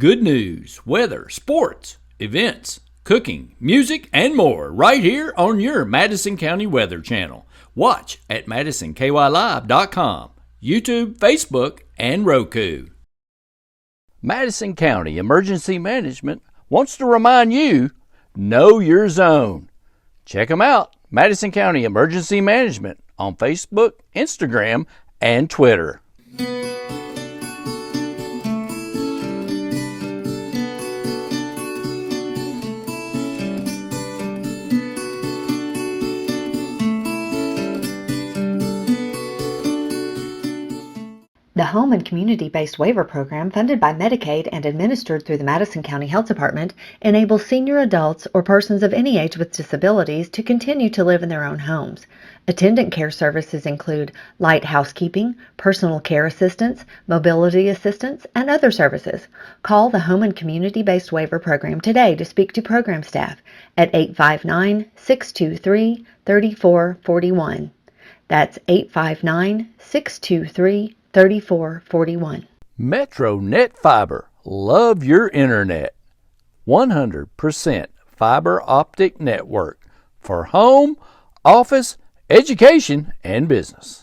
good news, weather, sports, events, cooking, music, and more right here on your Madison County Weather Channel. Watch at MadisonKYLive.com, YouTube, Facebook, and Roku. Madison County Emergency Management wants to remind you, know your zone. Check them out, Madison County Emergency Management, on Facebook, Instagram, and Twitter. The Home and Community-Based Waiver Program, funded by Medicaid and administered through the Madison County Health Department, enables senior adults or persons of any age with disabilities to continue to live in their own homes. Attendant care services include light housekeeping, personal care assistance, mobility assistance, and other services. Call the Home and Community-Based Waiver Program today to speak to program staff at 859-623-3441. That's 859-623-3441. 3441. Metro Net Fiber. Love your internet. 100% fiber optic network for home, office, education, and business.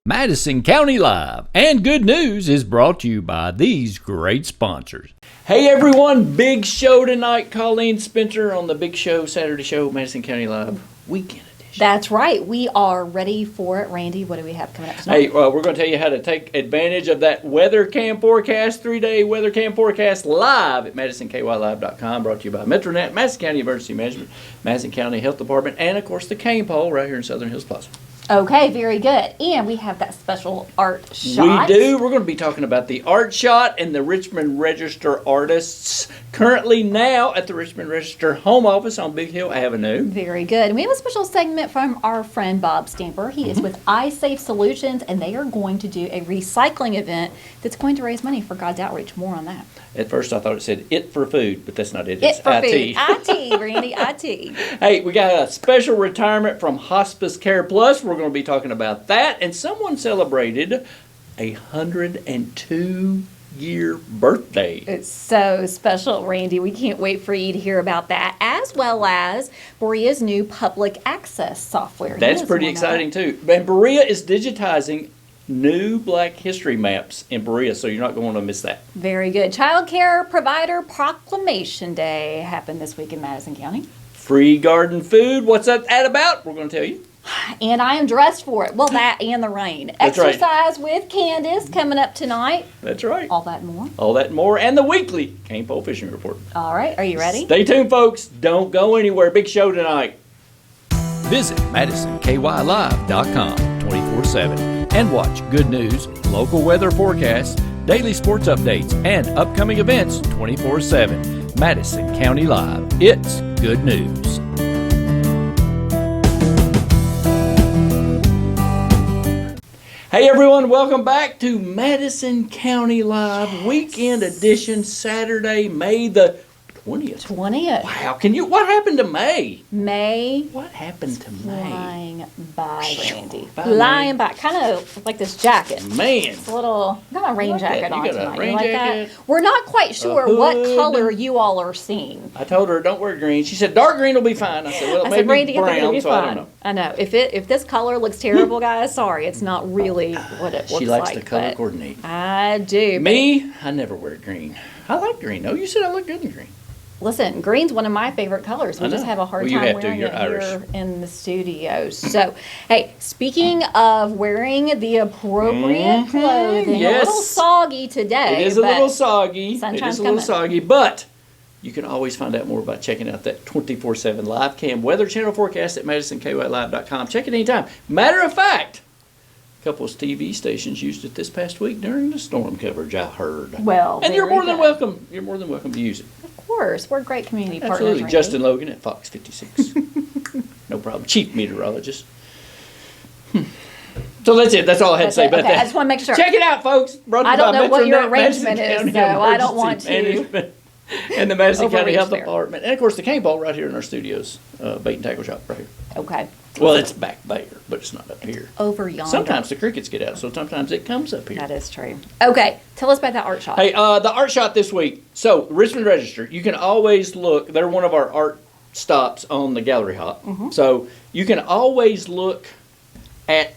Madison County Live and Good News is brought to you by these great sponsors. Hey everyone, big show tonight. Colleen Spencer on the Big Show, Saturday Show, Madison County Live, weekend edition. That's right. We are ready for it. Randy, what do we have coming up tonight? Hey, we're going to tell you how to take advantage of that weather cam forecast, 3-day weather cam forecast live at MadisonKYLive.com, brought to you by MetroNet, Madison County Emergency Management, Madison County Health Department, and of course the Cain Poll right here in Southern Hills Plaza. Okay, very good. And we have that special art shot. We do. We're going to be talking about the art shot and the Richmond Register artists currently now at the Richmond Register home office on Big Hill Avenue. Very good. And we have a special segment from our friend Bob Stamper. He is with iSafe Solutions, and they are going to do a recycling event that's going to raise money for God's Outreach. More on that. At first I thought it said it for food, but that's not it. It's for IT. food. IT, Randy, IT. Hey, we got a special retirement from Hospice Care Plus. We're going to be talking about that. And someone celebrated a 102-year birthday. It's so special, Randy. We can't wait for you to hear about that, as well as Berea's new public access software. That's pretty exciting, too. And Berea is digitizing new Black History maps in Berea, so you're not going to want to miss that. Very good. Child Care Provider Proclamation Day happened this week in Madison County. Free garden food. What's that about? We're going to tell you. And I am dressed for it. Well, that and the rain. That's Exercise with Candace coming up tonight. That's right. All that and more. All that and more. And the weekly Cain Poll Fishing Report. All right. Are you ready? Stay tuned, folks. Don't go anywhere. Big show tonight. Visit MadisonKYLive.com 24/7 and watch good news, local weather forecasts, daily sports updates, and upcoming events 24/7. Madison County Live. It's good news. Hey everyone, welcome back to Madison County Live Weekend Edition, Saturday, May the 20th. Wow, what happened to May? What happened to May? Flying by, Randy. Flying by. Kind of like this jacket. Man. It's a little, got a rain jacket on You got a tonight. rain You like jacket, that? We're not quite sure what color you all are seeing. I told her don't wear green. She said dark green will be fine. I said, well, it may be Randy, brown, I think it'll be so fine. I don't know. I know. If this color looks terrible, guys, sorry. It's not really what it looks like. She likes to color coordinate. I do. Me, I never wear green. I like green. Oh, you said I look good in green. Listen, green's one of my favorite colors. We just have a hard Well, you time have to. wearing You're it Irish. here in the studio. So, hey, speaking of wearing the appropriate clothing, a Yes. little soggy today. It is a but little soggy. It sunshine's is a little coming. soggy, but you can always find out more by checking out that 24/7 live cam weather channel forecast at MadisonKYLive.com. Check it anytime. Matter of fact, a couple of TV stations used it this past week during the storm coverage, I heard. Well, and you're very more than good. welcome. You're more than welcome to use it. Of course, we're great community partners. Absolutely. Randy. Justin Logan at Fox 56. No problem. Chief meteorologist. So that's it. That's all I had to say about Okay, that. I just want to make sure. Check it out, folks. Brought to I you don't by know what your MetroNet, Madison arrangement is, County so I don't Emergency want to Management and the Madison County overreach Health there. Department. And, of course, the Cane Ball right here in our studios. Bait and tackle shop right here. Okay. Well, it's back there, but it's not up here. Over yonder. Sometimes the crickets get out, so sometimes it comes up here. That is true. Okay, tell us about that art shop. Hey, the art shot this week. So, Richmond Register, you can always look. They're one of our art stops on the gallery hop. So, you can always look at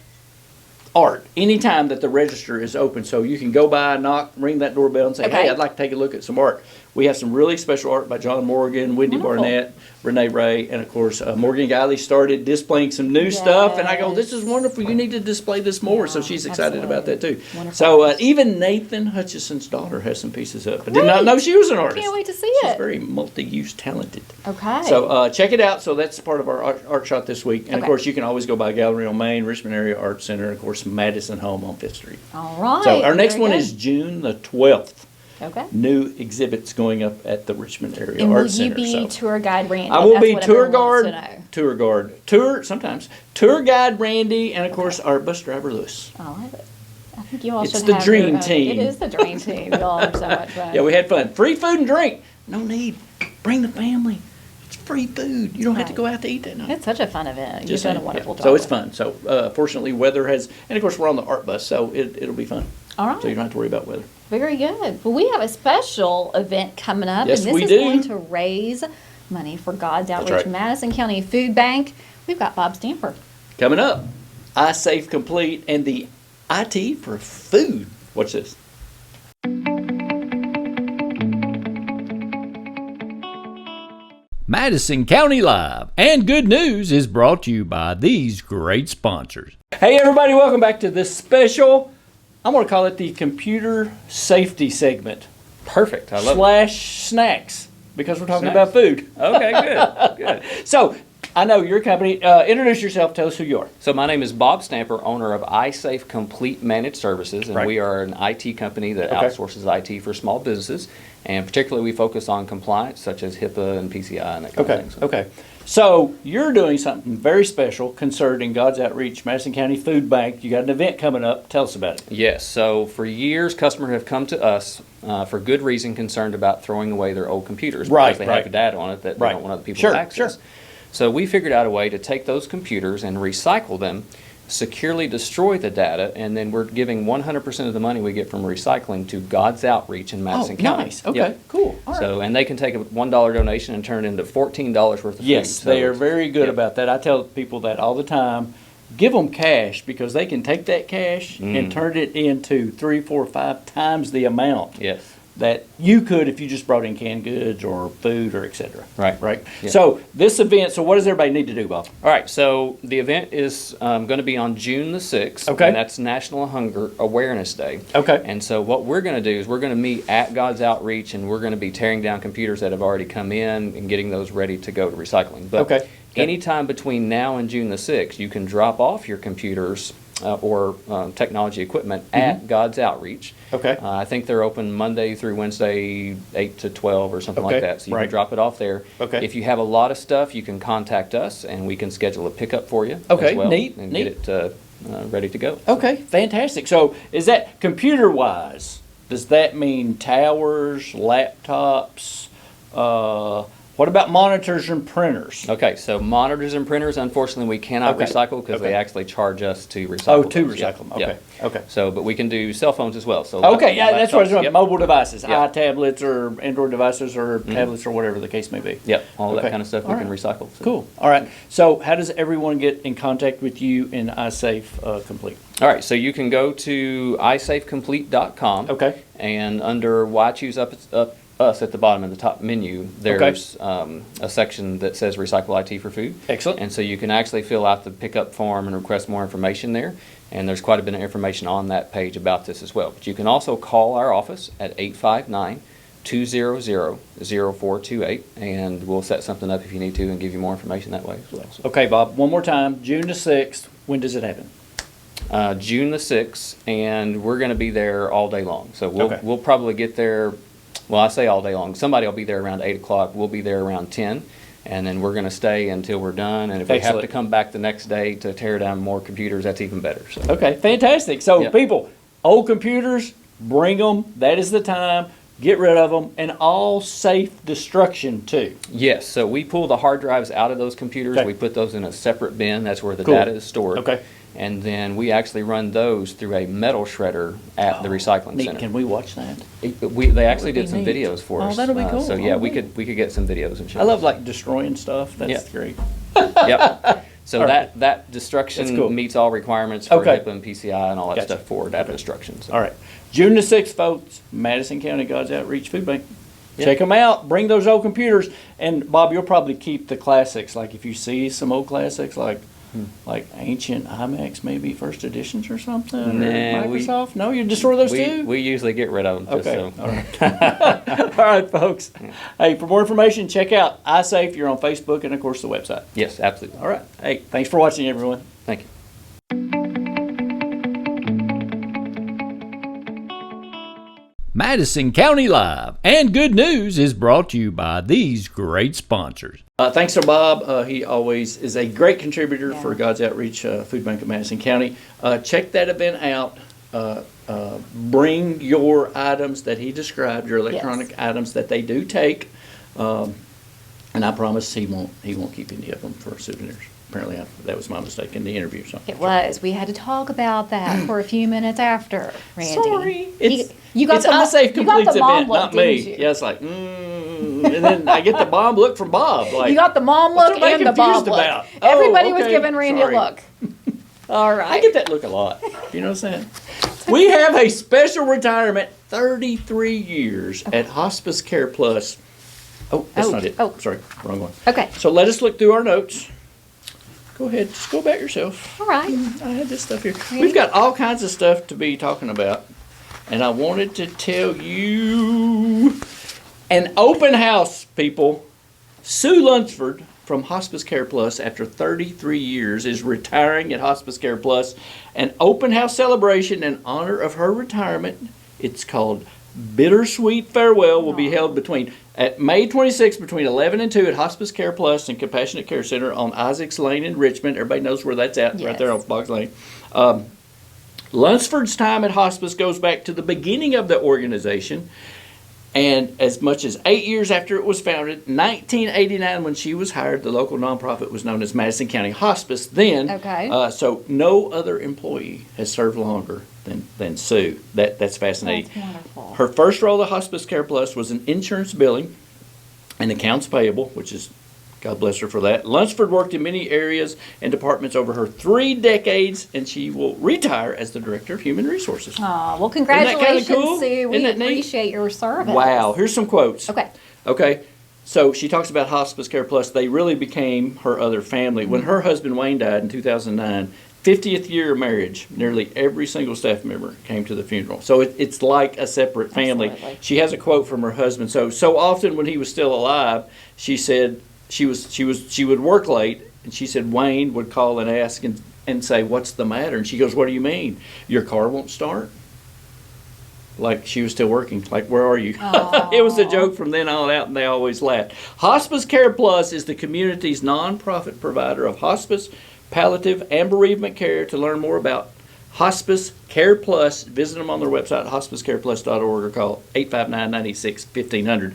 art anytime that the register is open. So, you can go by, knock, ring that doorbell and say, Okay. hey, I'd like to take a look at some art. We have some really special art by John Morgan, Wendy Wonderful. Barnett, Renee Ray, and of course, Morgan Guiley started displaying some new stuff. And I go, this is wonderful. You need to display this more. So she's excited about that too. Wonderful. So even Nathan Hutchison's daughter has some pieces up. I did not know she was an artist. Can't wait to see She's it. very multi-use talented. Okay. So check it out. So that's part of our art shot this week. And of Okay. course, you can always go by Gallery on Main, Richmond Area Art Center, and of course, Madison Home on 5th Street. All right. So our next very one good. is June the 12th. Okay. New exhibits going up at the Richmond Area And will Art you Center. be so. tour guide Randy? I will That's be what tour everyone wants guard, to know. tour guide Randy, and of course our bus driver Lewis. I love it. I think you all It's should the have dream your own- team. It is the dream team. You all are so much fun. Yeah, we had fun. Free food and drink. No need. Bring the family. It's free food. You don't have to Right. go out to eat that night. It's such a fun event. You've Just done a saying, wonderful yeah. job. So it's with it. fun. So fortunately, weather has, and of course we're on the art bus, so it'll be fun. All right. So you don't have to worry about weather. Very good. Well, we have a special event coming up, Yes, and this we is do. going to raise money for God's Outreach right. Madison County Food Bank. We've got Bob Stamper. Coming up, iSafe Complete and the IT for food. Watch this. Madison County Live and Good News is brought to you by these great sponsors. Hey everybody, welcome back to this special, I'm going to call it the computer safety segment. Perfect. I love Slash snacks, because we're talking Snacks. about food. it. Okay, good. Good. So, I know your company. Introduce yourself. Tell us who you are. So my name is Bob Stamper, owner of iSafe Complete Managed Services, and Right. we are an IT company that Okay. outsources IT for small businesses, and particularly we focus on compliance such as HIPAA and PCI and that kind of thing. So- Okay. So you're doing something very special concerning God's Outreach Madison County Food Bank. You got an event coming up. Tell us about it. Yes. So for years, customers have come to us for good reason, concerned about throwing away their old computers Right, because they right. have data on it that they Right. don't want other people Sure, to access. sure. So we figured out a way to take those computers and recycle them, securely destroy the data, and then we're giving 100% of the money we get from recycling to God's Outreach in Madison County. nice. Okay, Yep. cool. All right. So, and they can take a $1 donation and turn it into $14 worth of Yes, food. So they are it's- very good yep. about that. I tell people that all the time. Give them cash because they can take that cash and turn it into 3, 4, 5 times the amount Yes. that you could if you just brought in canned goods or food or et cetera. Right. Right. Yeah. So this event. So what does everybody need to do, Bob? All right, so the event is going to be on June the 6th. Okay. And that's National Hunger Awareness Day. Okay. And so what we're going to do is we're going to meet at God's Outreach, and we're going to be tearing down computers that have already come in and getting those ready to go to recycling. But Okay. anytime between now and June the 6th, you can drop off your computers or technology equipment at God's Outreach. Okay. I think they're open Monday through Wednesday, 8 to 12 or something Okay, like that. So you right. can drop it off there. Okay. If you have a lot of stuff, you can contact us, and we can schedule a pickup for you Okay, as well. neat, And neat. get it ready to go. Okay, fantastic. So is that computer-wise, does that mean towers, laptops, what about monitors and printers? Okay, so monitors and printers, unfortunately, we cannot Okay, recycle because okay. they actually charge us to recycle. Oh, to those. recycle them. Yeah, Okay, yeah. okay. So, but we can do cell phones as well. So Okay, yeah, that's what I was laptops, doing. yep. Mobile devices, Yeah. iTablets or Android devices or tablets or whatever the case may be. Yep, all Okay. that kind of stuff All we can right. recycle. So. Cool. All right. So how does everyone get in contact with you in iSafe Complete? All right, so you can go to isafecomplete.com. Okay. And under Why Choose us at the bottom of the top menu, there's a section that says Recycle IT for Food. Excellent. And so you can actually fill out the pickup form and request more information there. And there's quite a bit of information on that page about this as well. But you can also call our office at 859-200-0428, and we'll set something up if you need to and give you more information that way as well. So, Okay, Bob, one more time. June the 6th. When does it happen? June the 6th, and we're going to be there all day long. So Okay. we'll probably get there, well, I say all day long. Somebody will be there around 8 o'clock. We'll be there around 10, and then we're going to stay until we're done. And if we have Excellent. to come back the next day to tear down more computers, that's even better. So. Okay, fantastic. So, Yep. people, old computers, bring them. That is the time. Get rid of them, and all safe destruction too. Yes, so we pull the hard drives out of those computers. Okay. We put those in a separate bin. That's where the Cool. data is stored. Okay. And then we actually run those through a metal shredder at the recycling Neat. center. Can we watch that? They actually would did some be neat. videos for Oh, us. that'll be cool. So yeah, Oh, we neat. could get some videos and show. I love like destroying stuff. That's Yeah. great. Yep. So All right. that destruction That's cool. meets all requirements for Okay. HIPAA and PCI and all that Gotcha. stuff for data destruction. So. All right. June the 6th, folks, Madison County God's Outreach Food Bank. Yeah. Check them out. Bring those old computers. And Bob, you'll probably keep the classics. Like if you see some old classics, like ancient IMAX, maybe first editions or something. Or Nah, Microsoft. No, you destroy those too. We usually get rid of them. Just Okay. so. All right. All right, folks. Hey, for more information, check out iSafe. You're on Facebook and of course the website. Yes, absolutely. All right. Hey, thanks for watching, everyone. Thank you. Madison County Live and Good News is brought to you by these great sponsors. Thanks to Bob. He always is a great contributor for God's Outreach Food Bank of Madison County. Check that event out. Bring your items that he described, your electronic items that they do take. And I promise he won't keep any of them for souvenirs. Apparently, that was my mistake in the interview. So It was. We had to talk about that for a few minutes after, Randy. sorry, it's You got it's the mo- iSafe you got Completes the mom event, look, not me. didn't you? Yeah, it's like, and then I get the bomb look from Bob. Like, You got the mom what's look everybody and the Bob confused look. about? Oh, Everybody was okay, giving Randy sorry. a look. All right. I get that look a lot. You know what I'm saying? We have a special retirement, 33 years at Hospice Care Plus. Oh, that's not it. Oh. Sorry, wrong one. Okay. So let us look through our notes. Go ahead, just go back yourself. All right. I had this stuff here. We've got all kinds of stuff to be talking about, and I wanted to tell you an open house, people. Sue Lunsford from Hospice Care Plus, after 33 years, is retiring at Hospice Care Plus. An open house celebration in honor of her retirement. It's called Bittersweet Farewell. Will be held at May 26th between 11 and 2 at Hospice Care Plus and Compassionate Care Center on Isaacs Lane in Richmond. Everybody knows where that's at, right there Yes. off Boggs Lane. Lunsford's time at hospice goes back to the beginning of the organization, and as much as 8 years after it was founded, 1989, when she was hired, the local nonprofit was known as Madison County Hospice then. Okay. So no other employee has served longer than Sue. That's fascinating. That's wonderful. Her first role at Hospice Care Plus was in insurance billing and accounts payable, which is, God bless her for that. Lunsford worked in many areas and departments over her 3 decades, and she will retire as the Director of Human Resources. Aw, well, Isn't that kinda congratulations, cool? Sue. We Isn't that neat? appreciate your service. Wow, here's some quotes. Okay. Okay, so she talks about Hospice Care Plus. They really became her other family. When her husband Wayne died in 2009, 50th year of marriage, nearly every single staff member came to the funeral. So it's like a separate family. Absolutely. She has a quote from her husband. So often when he was still alive, she said she would work late, and she said Wayne would call and ask and say, "What's the matter?" And she goes, "What do you mean? Your car won't start?" Like she was still working. Like, where are you? It was a joke from then on out, and they always laughed. Hospice Care Plus is the community's nonprofit provider of hospice, palliative, and bereavement care. To learn more about Hospice Care Plus, visit them on their website, hospicecareplus.org, or call 859-96-1500.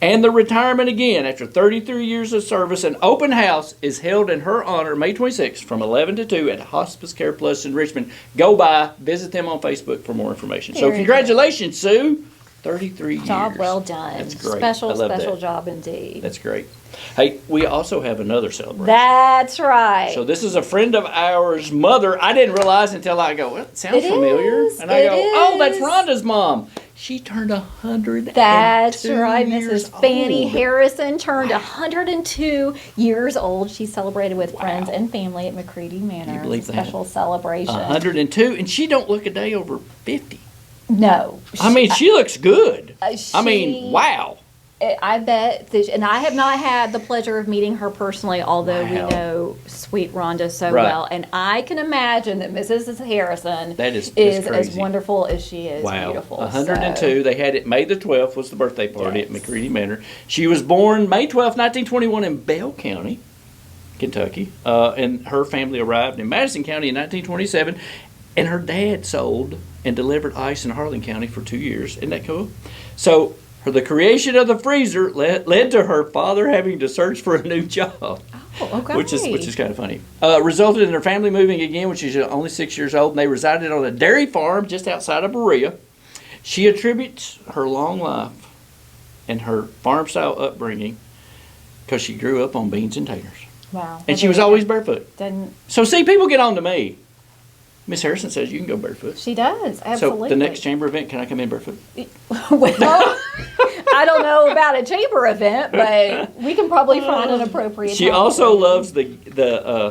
And the retirement again, after 33 years of service, an open house is held in her honor May 26th from 11 to 2 at Hospice Care Plus in Richmond. Go by, visit them on Facebook for more information. So Very congratulations, Sue. 33 years. Job well done. That's great. Special, I love special that. job indeed. That's great. Hey, we also have another celebration. That's right. So this is a friend of ours' mother. I didn't realize until I go, well, it sounds It familiar. is. And I It go, oh, that's is. Rhonda's mom. She turned 102 That's right. years Mrs. Fannie old. Harrison turned 102 years old. She celebrated with friends and family at McCready Manor. believe It's a that? special celebration. 102, and she don't look a day over 50. No. I mean, she looks good. I mean, she- wow. I bet, and I have not had the pleasure of meeting her personally, although we Wow. know sweet Rhonda so Right. well. And I can imagine that Mrs. Harrison That's is as crazy. wonderful as she is Wow, beautiful. 102. So, They had it May the 12th was the birthday party Yes. at McCready Manor. She was born May 12th, 1921 in Bell County, Kentucky. And her family arrived in Madison County in 1927. And her dad sold and delivered ice in Harlan County for 2 years. Isn't that cool? So the creation of the freezer led to her father having to search for a new job. oh, okay. Which is kind of funny. Resulted in her family moving again when she was only 6 years old, and they resided on a dairy farm just outside of Berea. She attributes her long life and her farm-style upbringing because she grew up on beans and taters. Wow. And she was always barefoot. Didn't So see, people get on to me. Miss Harrison says you can go barefoot. she does, absolutely. So the next chamber event, can I come in barefoot? Well, I don't know about a chamber event, but we can probably find an appropriate She time also for you. loves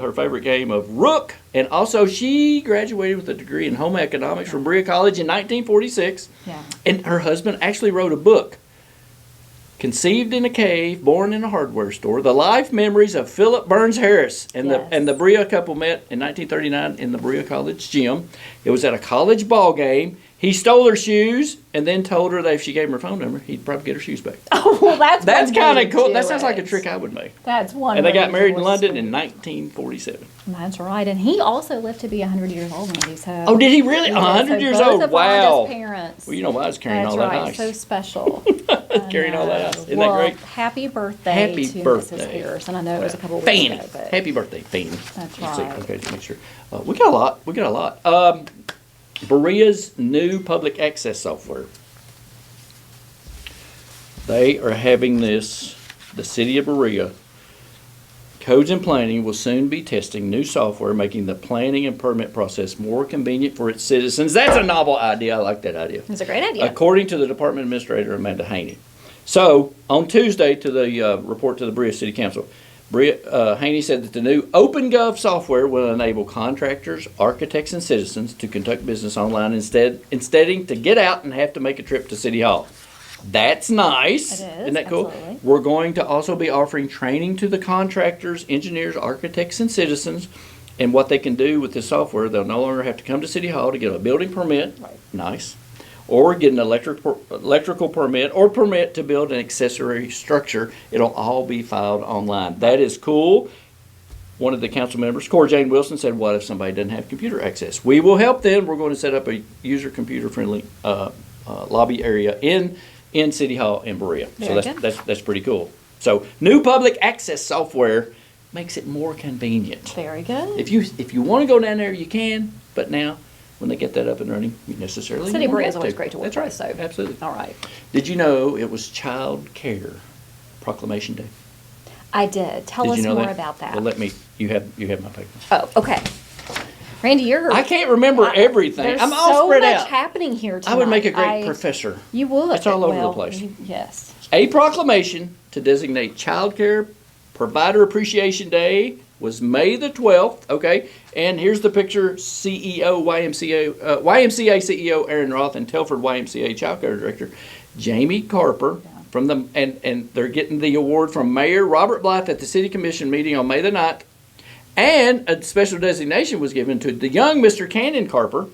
her favorite game of Rook, and also she graduated with a degree in home economics from Berea College in 1946. Yeah. And her husband actually wrote a book, Conceived in a Cave, Born in a Hardware Store: The Life Memories of Philip Burns Harris. And Yes. the Berea couple met in 1939 in the Berea College gym. It was at a college ball game. He stole her shoes and then told her that if she gave him her phone number, he'd probably get her shoes back. Oh, well, that's That's one way kind to of cool. do That sounds like a it. trick I would make. That's one. And they way got to married do in it London sweet. in 1947. That's right, and he also lived to be 100 years old, Randy. So. Oh, did he really? Yeah, 100 so years both old? of Wow. Rhonda's parents. Well, you know why I was carrying That's all that right. ice. So special. Carrying all that I ice. know. Isn't well, that great? Happy birthday Happy to birthday. Mrs. Harrison. I know it was a couple of weeks Fanny. ago, but Happy birthday, Fanny. That's Let's see. right. Okay, just make sure. We got a lot. Berea's new public access software. They are having this, the city of Berea, Codes and Planning will soon be testing new software, making the planning and permit process more convenient for its citizens. That's a novel idea. I like that idea. it's a great idea. According to the Department Administrator, Amanda Haney. So, on Tuesday, to the report to the Berea City Council, Haney said that the new OpenGov software will enable contractors, architects, and citizens to conduct business online instead to get out and have to make a trip to City Hall. That's nice. It is, Isn't that cool? absolutely. We're going to also be offering training to the contractors, engineers, architects, and citizens and what they can do with this software. They'll no longer have to come to City Hall to get a building permit. Right. Nice. Or get an electrical permit or permit to build an accessory structure. It'll all be filed online. That is cool. One of the council members, Cora Jane Wilson, said, what if somebody doesn't have computer access? We will help them. We're going to set up a user computer-friendly lobby area in City Hall in Berea. So Very that's pretty cool. So new public access software makes it more convenient. Very good. If you want to go down there, you can. But now, when they get that up and running, you necessarily City of won't Berea have is always to. great to work That's right. with, so- Absolutely. All right. Did you know it was Child Care Proclamation Day? I did. Tell Did us you know more that? about that. Well, let me. You have my paper. Oh, okay. Randy, you're. I can't remember everything. There's I'm all so spread much out. happening here tonight. I would make a great professor. You would. It's all over the Well, place. Yes. A proclamation to designate Child Care Provider Appreciation Day was May the 12th, okay? And here's the picture, YMCA CEO Aaron Roth and Telford YMCA Child Care Director Jamie Carper from the and they're getting the award from Mayor Robert Blythe at the City Commission meeting on May the 9th. And a special designation was given to the young Mr. Cannon Carper.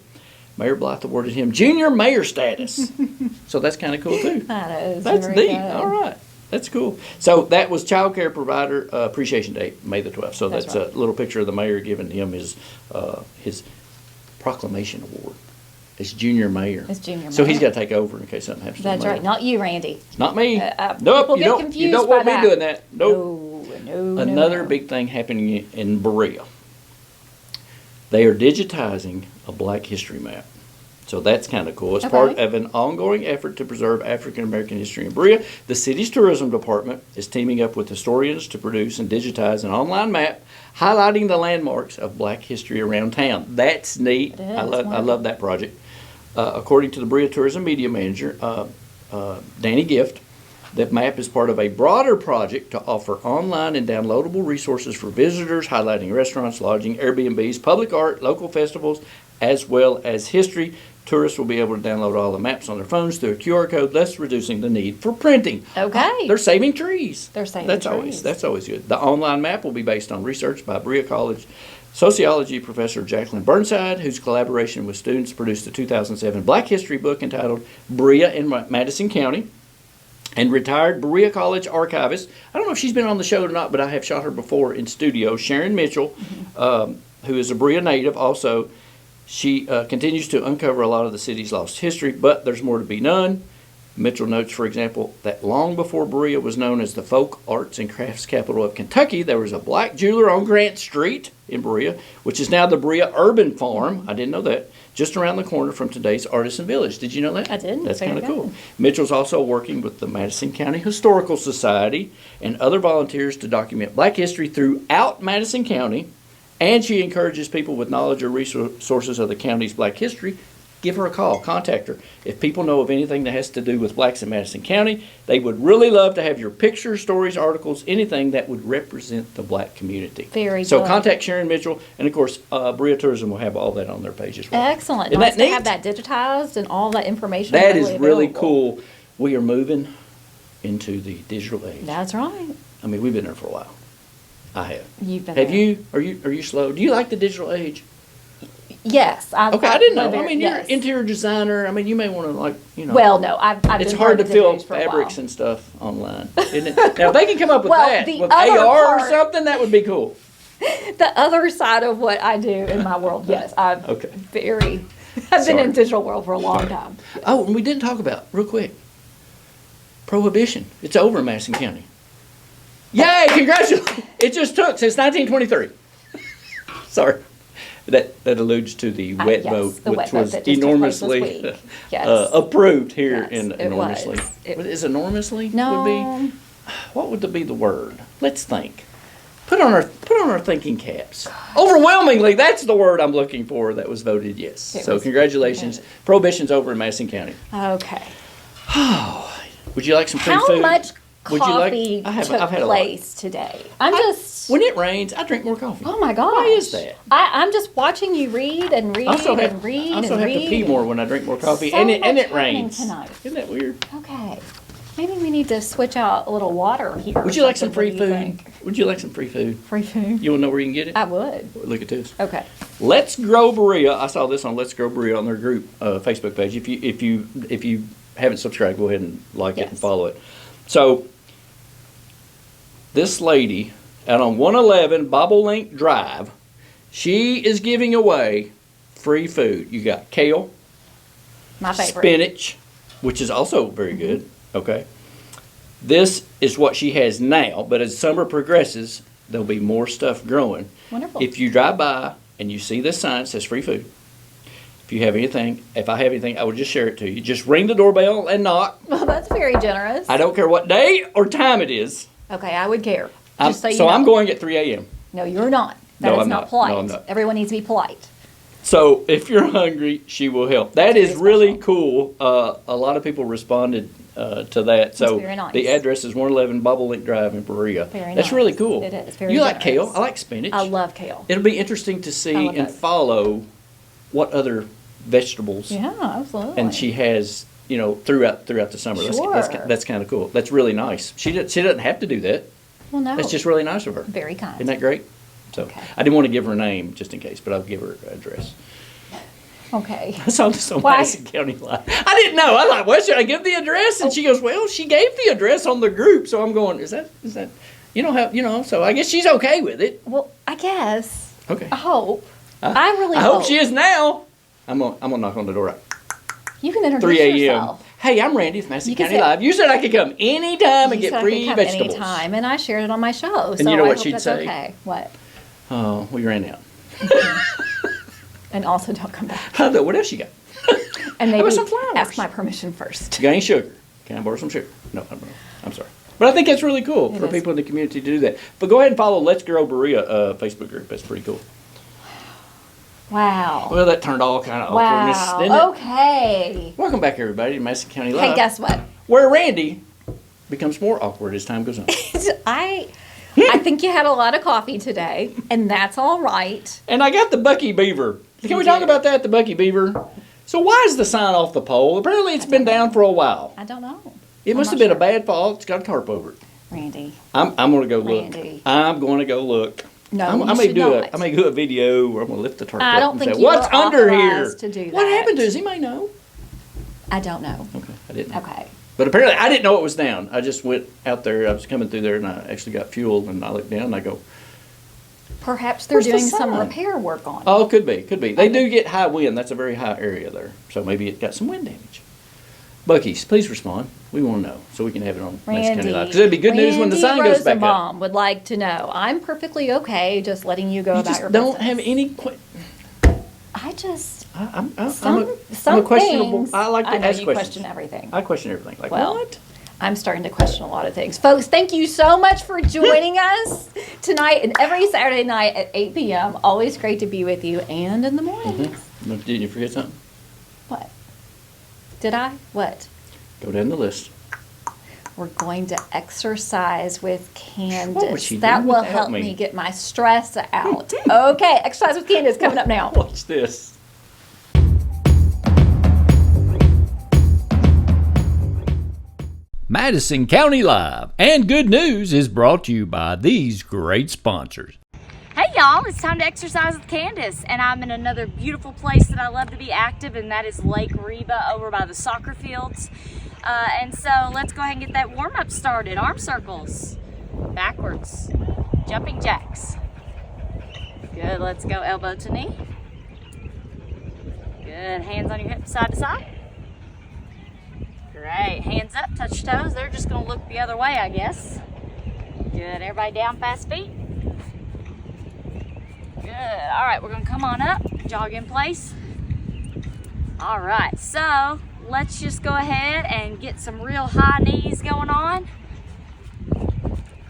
Mayor Blythe awarded him junior mayor status. So that's kind of cool too. That is. That's very neat. good. All right. That's cool. So that was Child Care Provider Appreciation Day, May the 12th. So That's that's right. a little picture of the mayor giving him his proclamation award as junior mayor. As junior So he's mayor. got to take over in case something happens to That's the mayor. right. Not you, Randy. It's not me. people Nope. get You don't confused want by me that. doing that. Nope. No. Another no. big thing happening in Berea. They are digitizing a Black History map. So that's kind of cool. It's part Okay. of an ongoing effort to preserve African American history in Berea. The city's tourism department is teaming up with historians to produce and digitize an online map highlighting the landmarks of Black history around town. That's neat. It is. I love that project. according to the Berea Tourism Media Manager, Danny Gift, that map is part of a broader project to offer online and downloadable resources for visitors, highlighting restaurants, lodging, Airbnbs, public art, local festivals, as well as history. Tourists will be able to download all the maps on their phones through a QR code, thus reducing the need for printing. Okay. They're saving trees. They're saving that's trees. That's always good. The online map will be based on research by Berea College sociology professor Jacqueline Burnside, whose collaboration with students produced the 2007 Black History book entitled Berea in Madison County. And retired Berea College archivist, I don't know if she's been on the show or not, but I have shot her before in studio, Sharon Mitchell, who is a Berea native also. She continues to uncover a lot of the city's lost history, but there's more to be done. Mitchell notes, for example, that long before Berea was known as the folk arts and crafts capital of Kentucky, there was a black jeweler on Grant Street in Berea, which is now the Berea Urban Farm. I didn't know that. Just around the corner from today's Artisan Village. Did you know that? I did. That's Very kind of good. cool. Mitchell's also working with the Madison County Historical Society and other volunteers to document black history throughout Madison County, and she encourages people with knowledge or resources of the county's black history. Give her a call. Contact her. If people know of anything that has to do with blacks in Madison County, they would really love to have your pictures, stories, articles, anything that would represent the black community. Very So good. contact Sharon Mitchell, and of course, Berea Tourism will have all that on their page as well. Excellent. Isn't Nice that to neat? have that digitized and all that information. That is readily really available. cool. We are moving into the digital age. That's right. I mean, we've been there for a while. I have. You've been Have there. you? Are you slow? Do you like the digital age? Yes. Okay, I didn't know. lived there, I mean, yes. you're an interior designer. I mean, you may want to Well, no, I've It's been hard to part of the film digital age for a fabrics while. and stuff online, isn't it? Now, if they can come up with Well, that the with other AR or part- something, that would be cool. The other side of what I do in my world, yes, I've Okay. I've been Sorry. in digital world for a long time. Oh, and we didn't talk about real quick. Prohibition. It's over in Madison County. Yay! Congratulations! It just took since 1923. Sorry. That alludes to the wet yes, vote, the which wet vote was that just took place this enormously week. Yes. approved here Yes, in it enormously. was. It- Is enormously No. would be? What would be the word? Let's think. Put on our thinking caps. Overwhelmingly, that's the word I'm looking for. That was voted yes. It So was congratulations. voted. Prohibition's over in Madison County. Okay. Would you like some free How food? much Would you like- coffee I've took had a lot. place today? I'm just. When it rains, I drink more coffee. Oh my gosh. Why is that? I'm just watching you read and read I also have, and read I also and have read. to pee more when I drink more coffee, So and it much happening rains. tonight. Isn't that weird? Okay. Maybe we need to switch out a little water here. Would or you like some something. free What do food? you think? Would you like some free food? Free food? You want to know where you can get it? I would. Look at this. Okay. Let's Grow Berea. I saw this on Let's Grow Berea on their group Facebook page. If you haven't subscribed, go ahead and like it and Yes. follow it. So this lady out on 111 Bobolink Drive, she is giving away free food. You got kale, My favorite. spinach, which is also very good. Okay. This is what she has now, but as summer progresses, there'll be more stuff growing. Wonderful. If you drive by and you see this sign that says free food, if I have anything, I would just share it to you. Just ring the doorbell and knock. Well, that's very generous. I don't care what day or time it is. Okay, I would care. Just so you So know. I'm going at 3 a.m. No, you're not. That No, is I'm not not. polite. No, I'm not. Everyone needs to be polite. So if you're hungry, she will help. That That's is very really special. cool. A lot of people responded to that. So very nice. the address is 111 Bobolink Drive in Berea. Very That's nice. really cool. It is. Very You like generous. kale? I like spinach. I love kale. It'll be interesting to see love and it. follow what other vegetables Yeah, absolutely. and she has, throughout the summer. Sure. That's kind of cool. That's really nice. She doesn't have to do that. Well, no. That's just really nice of her. very kind. Isn't that great? So Okay. I didn't want to give her a name just in case, but I'll give her an address. Okay. I saw this on Why? Madison County Live. I didn't know. I thought, well, should I give the address? And she goes, well, she gave the address on the group. So I'm going, is that, so I guess she's okay with it. Well, I guess. Okay. I hope. I really I hope. hope she is now. I'm gonna knock on the door at You can introduce 3 a.m. yourself. Hey, I'm Randy with Madison You can County say- Live. You said I could come anytime and You get said I free could come vegetables. anytime, and I shared it on my show. So you know I what hope she'd that's say? okay. What? Oh, we ran out. And also don't come back. I thought, what else you got? And How maybe about some flowers? ask my permission first. You got any sugar? Can I borrow some sugar? No, I'm sorry. But I think that's really cool It for is. people in the community to do that. But go ahead and follow Let's Grow Berea Facebook group. That's pretty cool. Wow. Well, that turned all kind of awkwardness, didn't it? Okay. Welcome back, everybody, to Madison County Live. Hey, guess what? Where Randy becomes more awkward as time goes on. I think you had a lot of coffee today, and that's all right. And I got the Bucky Beaver. Can we talk about that, the Bucky Beaver? So why is the sign off the pole? Apparently it's been down for a while. I don't know. It must have been a bad fall. It's got a tarp over it. Randy. I'm going to go look. Randy. I'm going to go look. No, I may do a video where I'm going to lift the tarp I up don't and think say, you what's were under here? authorized to do What that. happened to us? He may know. I don't know. Okay, I didn't know. Okay. But apparently I didn't know it was down. I just went out there. I was coming through there and I actually got fuel and I looked down and I go, Perhaps they're Where's the doing some sign? repair work on it. oh, could be. They do get high wind. That's a very high area there. So maybe it got some wind damage. Bucky's, please respond. We want to know so we can have it on Madison County Live. Because it'd be good news when the sign goes back up. Mom would like to know. I'm perfectly okay just letting you go You about just your don't business. have any. I just I'm some a questionable. things. I like to I know ask you questions. question everything. I question everything. Like Well, what? I'm starting to question a lot of things. Folks, thank you so much for joining us tonight and every Saturday night at 8 p.m. Always great to be with you and in the morning. Did you forget something? What? Did I? What? Go down the list. We're going to exercise with Candace. What would she do That will without help me? me get my stress out. Okay, exercise with Candace coming up now. Watch this. Madison County Live and Good News is brought to you by these great sponsors. Hey y'all, it's time to exercise with Candace, and I'm in another beautiful place that I love to be active, and that is Lake Reba over by the soccer fields. And so let's go ahead and get that warm-up started. Arm circles, backwards, jumping jacks. Good, let's go elbow to knee. Good, hands on your hips side to side. Great, hands up, touch toes. They're just gonna look the other way, I guess. Good, everybody down, fast feet. Good. All right, we're gonna come on up, jog in place. All right, so let's just go ahead and get some real high knees going on.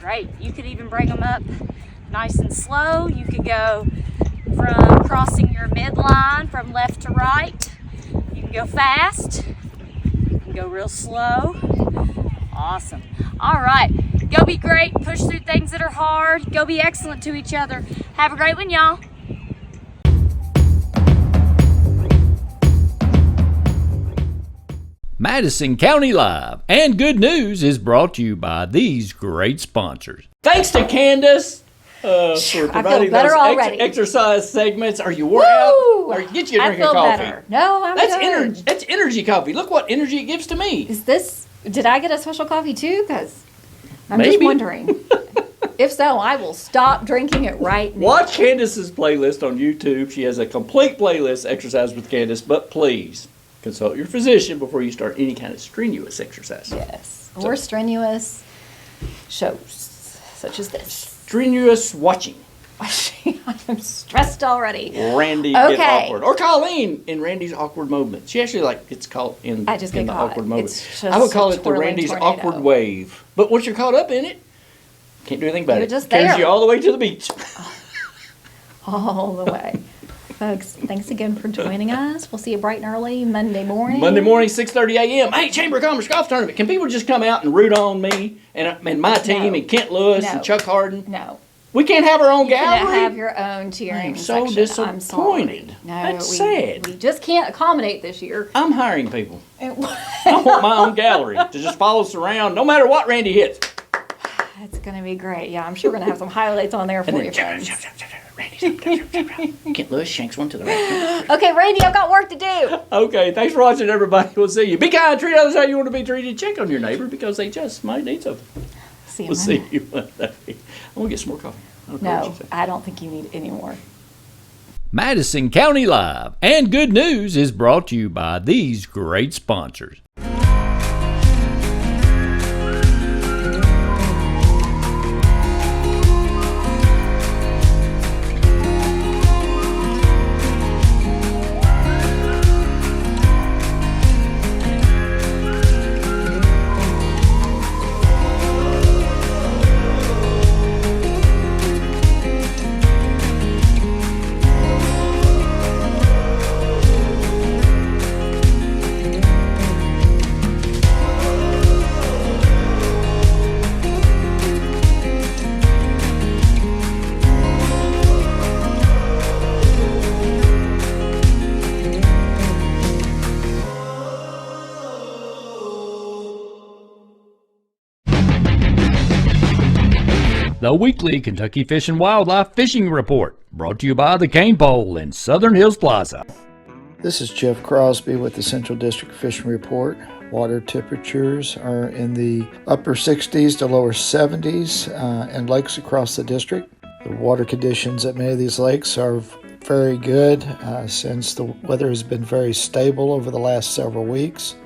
Great. You could even bring them up nice and slow. You could go from crossing your midline from left to right. You can go fast. You can go real slow. Awesome. All right. Go be great. Push through things that are hard. Go be excellent to each other. Have a great one, y'all. Madison County Live and Good News is brought to you by these great sponsors. Thanks to Candace for providing better those already. exercise segments. Are you wore out? Or get you a drink of coffee. Better. No, I'm That's good. That's energy coffee. Look what energy it gives to me. Did I get a special coffee too? Because I'm just Maybe. wondering. If so, I will stop drinking it right now. Watch Candace's playlist on YouTube. She has a complete playlist, Exercise with Candace, but please consult your physician before you start any kind of strenuous exercise. Yes. Or strenuous shows such as this. Strenuous watching. I'm stressed already. Randy Okay. get awkward. Or Colleen in Randy's awkward moment. She actually gets caught in, I just in get the caught. awkward moment. It's I would just call a it the twirling Randy's tornado. awkward wave. But once you're caught up in it, can't do anything about You're it. just Carries there. you all the way to the beach. All the way. Folks, thanks again for joining us. We'll see you bright and early Monday morning. Monday morning, 6:30 a.m. Hey, Chamber of Commerce Golf Tournament. Can people just come out and root on me and my team No. and Kent Lewis No. and Chuck Harden? No. We can't have our own You can't gallery? have your own cheering I'm so section. I'm sorry. disappointed. No, That's we, sad. We just can't accommodate this year. I'm hiring people. I want my own gallery to just follow us around no matter what Randy hits. It's going to be great. Yeah, I'm sure we're going to have some highlights on there for you, friends. Kent Lewis shanks one to the right. Okay, Randy, I've got work to do. Okay, thanks for watching, everybody. We'll see you. Be kind, treat others how you want to be treated. Check on your neighbor because they just might need something. See you We'll see Monday. you Monday. I'm going to get some more coffee. I don't know what No, you say. I don't think you need any more. Madison County Live and Good News is brought to you by these great sponsors. the weekly Kentucky Fish and Wildlife Fishing Report, brought to you by the Cain Pole in Southern Hills Plaza. This is Jeff Crosby with the Central District Fishing Report. Water temperatures are in the upper 60s to lower 70s in lakes across the district. The water conditions at many of these lakes are very good since the weather has been very stable over the last several weeks.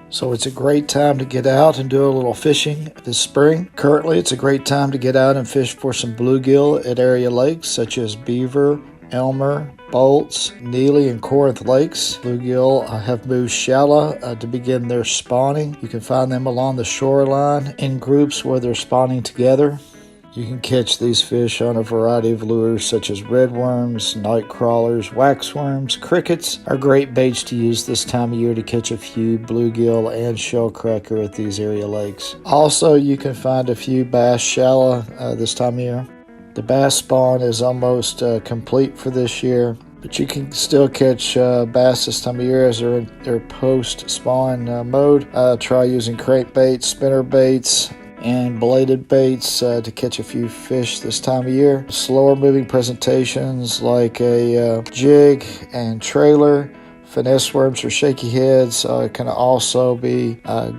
So it's a great time to get out and do a little fishing this spring. Currently, it's a great time to get out and fish for some bluegill at area lakes such as Beaver, Elmer, Bolts, Neely, and Corinth lakes. Bluegill have moved shallow to begin their spawning. You can find them along the shoreline in groups where they're spawning together. You can catch these fish on a variety of lures such as redworms, night crawlers, waxworms, crickets are great baits to use this time of year to catch a few bluegill and shellcracker at these area lakes. Also, you can find a few bass shallow this time of year. The bass spawn is almost complete for this year, but you can still catch bass this time of year as they're in their post-spawn mode. Try using crankbaits, spinner baits, and bladed baits to catch a few fish this time of year. Slower moving presentations like a jig and trailer, finesse worms or shaky heads can also be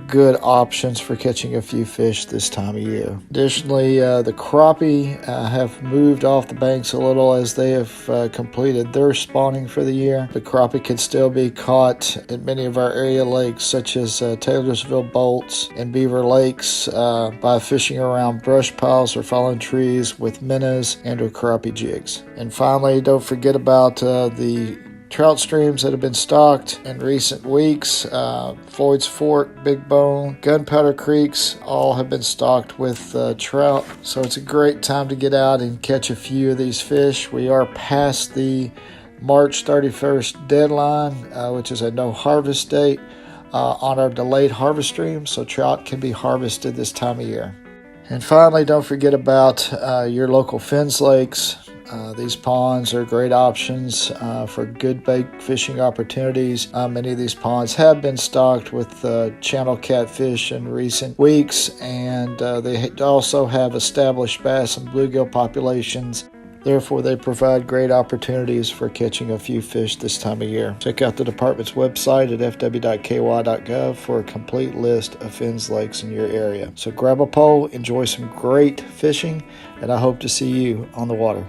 good options for catching a few fish this time of year. Additionally, the crappie have moved off the banks a little as they have completed their spawning for the year. The crappie can still be caught in many of our area lakes such as Taylorsville Bolts and Beaver Lakes by fishing around brush piles or fallen trees with minnows and or crappie jigs. And finally, don't forget about the trout streams that have been stocked in recent weeks. Floyd's Fork, Big Bone, Gunpowder Creeks all have been stocked with trout. So it's a great time to get out and catch a few of these fish. We are past the March 31st deadline, which is a no harvest date on our delayed harvest stream. So trout can be harvested this time of year. And finally, don't forget about your local Fins Lakes. These ponds are great options for good bait fishing opportunities. Many of these ponds have been stocked with channel catfish in recent weeks, and they also have established bass and bluegill populations. Therefore, they provide great opportunities for catching a few fish this time of year. Check out the department's website at fw.ky.gov for a complete list of Fins Lakes in your area. So grab a pole, enjoy some great fishing, and I hope to see you on the water.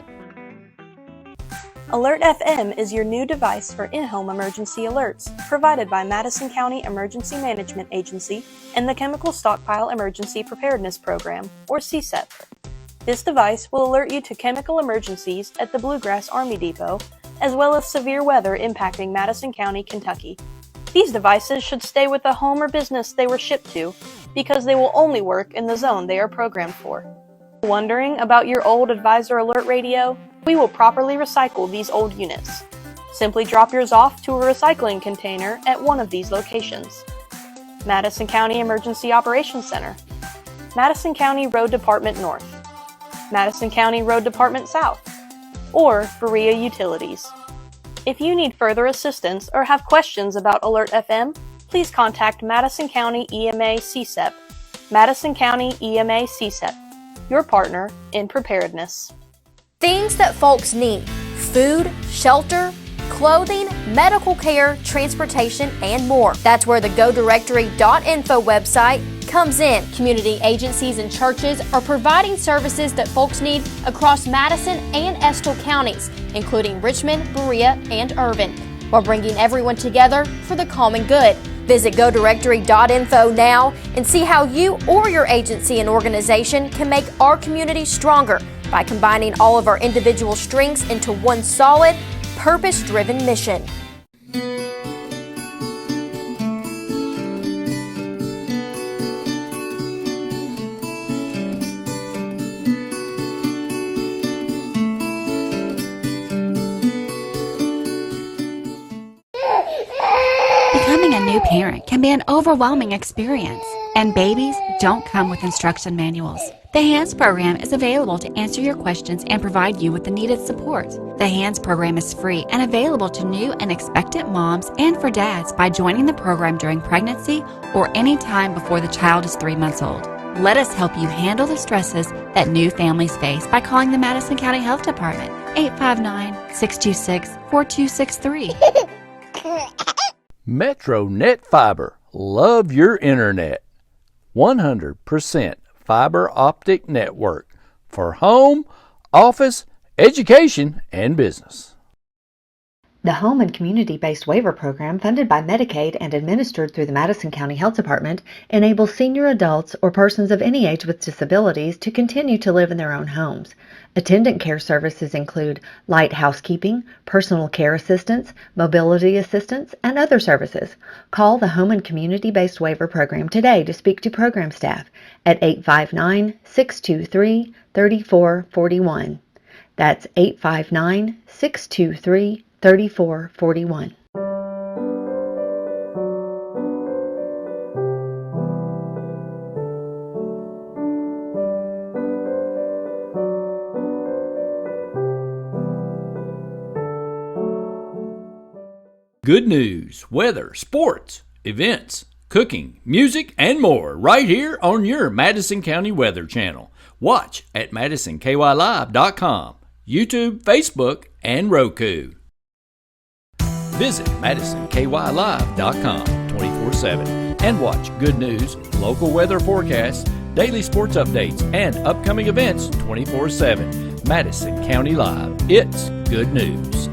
Alert FM is your new device for in-home emergency alerts, provided by Madison County Emergency Management Agency and the Chemical Stockpile Emergency Preparedness Program, or CSEP. This device will alert you to chemical emergencies at the Bluegrass Army Depot, as well as severe weather impacting Madison County, Kentucky. These devices should stay with the home or business they were shipped to, because they will only work in the zone they are programmed for. Wondering about your old Advisor Alert radio? We will properly recycle these old units. Simply drop yours off to a recycling container at one of these locations. Madison County Emergency Operations Center, Madison County Road Department North, Madison County Road Department South, or Berea Utilities. If you need further assistance or have questions about Alert FM, please contact Madison County EMA CSEP. Madison County EMA CSEP, your partner in preparedness. Things that folks need: food, shelter, clothing, medical care, transportation, and more. That's where the GoDirectory.info website comes in. Community agencies and churches are providing services that folks need across Madison and Estill counties, including Richmond, Berea, and Irvin, while bringing everyone together for the common good. Visit GoDirectory.info now and see how you or your agency and organization can make our community stronger by combining all of our individual strengths into one solid, purpose-driven mission. Becoming a new parent can be an overwhelming experience, and babies don't come with instruction manuals. The HANDS program is available to answer your questions and provide you with the needed support. The HANDS program is free and available to new and expectant moms and for dads by joining the program during pregnancy or any time before the child is 3 months old. Let us help you handle the stresses that new families face by calling the Madison County Health Department, 859-626-4263. Metro Net Fiber. Love your internet. 100% fiber optic network for home, office, education, and business. The Home and Community-Based Waiver Program, funded by Medicaid and administered through the Madison County Health Department, enables senior adults or persons of any age with disabilities to continue to live in their own homes. Attendant care services include light housekeeping, personal care assistance, mobility assistance, and other services. Call the Home and Community-Based Waiver Program today to speak to program staff at 859-623-3441. That's 859-623-3441. Good news, weather, sports, events, cooking, music, and more right here on your Madison County Weather Channel. Watch at MadisonKYLive.com, YouTube, Facebook, and Roku. Visit MadisonKYLive.com 24/7 and watch good news, local weather forecasts, daily sports updates, and upcoming events 24/7. Madison County Live. It's good news.